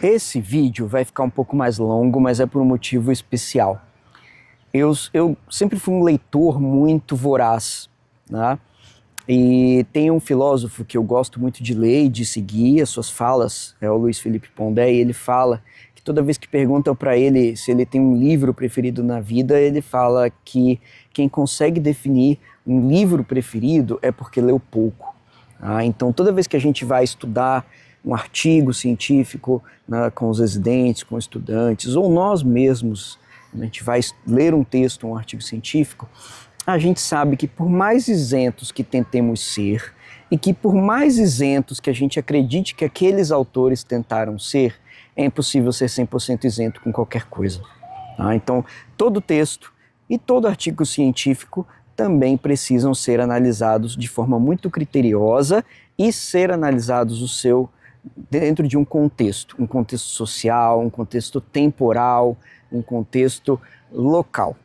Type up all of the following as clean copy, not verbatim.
Esse vídeo vai ficar um pouco mais longo, mas é por um motivo especial. Eu sempre fui um leitor muito voraz, né? E tem um filósofo que eu gosto muito de ler e de seguir as suas falas, é o Luiz Felipe Pondé, e ele fala que toda vez que perguntam para ele se ele tem um livro preferido na vida, ele fala que quem consegue definir um livro preferido é porque leu pouco. Então toda vez que a gente vai estudar um artigo científico, né, com os residentes, com estudantes, ou nós mesmos, a gente vai ler um texto, um artigo científico, a gente sabe que por mais isentos que tentemos ser, e que por mais isentos que a gente acredite que aqueles autores tentaram ser, é impossível ser 100% isento com qualquer coisa. Então, todo texto e todo artigo científico também precisam ser analisados de forma muito criteriosa e ser analisados dentro de um contexto social, um contexto temporal, um contexto local.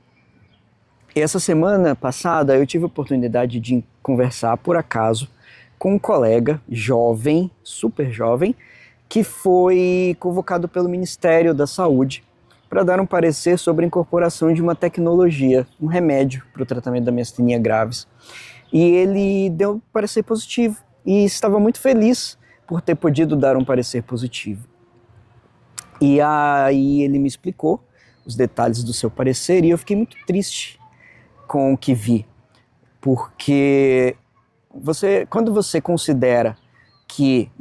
Essa semana passada eu tive a oportunidade de conversar, por acaso, com um colega jovem, super jovem, que foi convocado pelo Ministério da Saúde para dar um parecer sobre a incorporação de uma tecnologia, um remédio para o tratamento da miastenia graves. E ele deu um parecer positivo e estava muito feliz por ter podido dar um parecer positivo. E aí ele me explicou os detalhes do seu parecer e eu fiquei muito triste com o que vi, porque quando você considera que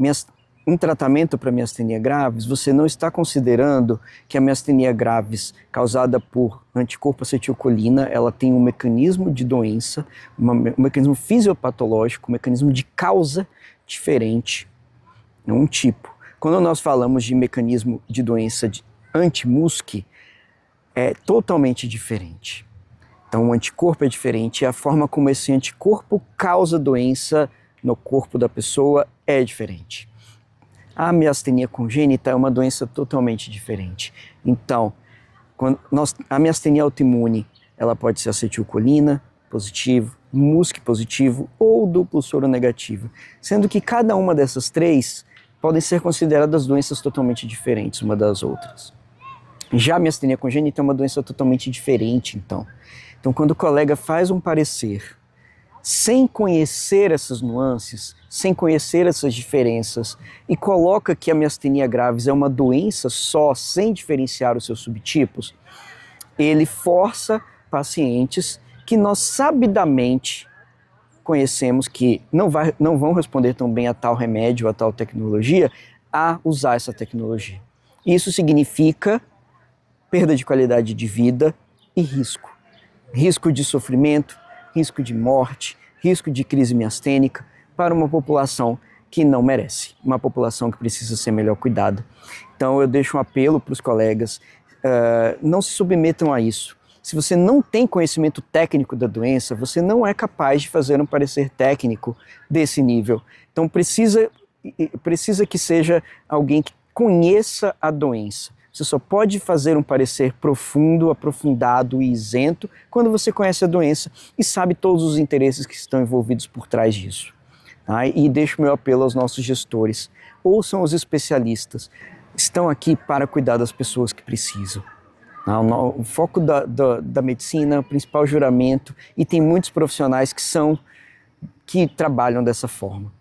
um tratamento para miastenia graves, você não está considerando que a miastenia graves causada por anticorpo acetilcolina, ela tem um mecanismo de doença, um mecanismo fisiopatológico, um mecanismo de causa diferente, um tipo. Quando nós falamos de mecanismo de doença anti-MuSK, é totalmente diferente. Então o anticorpo é diferente, a forma como esse anticorpo causa doença no corpo da pessoa é diferente. A miastenia congênita é uma doença totalmente diferente. Então, a miastenia autoimune, ela pode ser acetilcolina positivo, MuSK positivo ou duplo soro negativo, sendo que cada uma dessas três podem ser consideradas doenças totalmente diferentes uma das outras. Já a miastenia congênita é uma doença totalmente diferente, então. Então, quando o colega faz um parecer sem conhecer essas nuances, sem conhecer essas diferenças, e coloca que a miastenia graves é uma doença só, sem diferenciar os seus subtipos, ele força pacientes que nós sabidamente conhecemos que não vão responder tão bem a tal remédio, a tal tecnologia, a usar essa tecnologia. Isso significa perda de qualidade de vida e risco. Risco de sofrimento, risco de morte, risco de crise miastênica para uma população que não merece, uma população que precisa ser melhor cuidada. Então eu deixo um apelo para os colegas, não se submetam a isso. Se você não tem conhecimento técnico da doença, você não é capaz de fazer um parecer técnico desse nível. Então precisa que seja alguém que conheça a doença. Você só pode fazer um parecer profundo, aprofundado e isento quando você conhece a doença e sabe todos os interesses que estão envolvidos por trás disso. E deixo o meu apelo aos nossos gestores. Ouçam os especialistas. Estão aqui para cuidar das pessoas que precisam. O foco da medicina, o principal juramento, e tem muitos profissionais que trabalham dessa forma.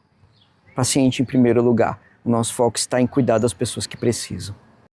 Paciente em primeiro lugar. O nosso foco está em cuidar das pessoas que precisam.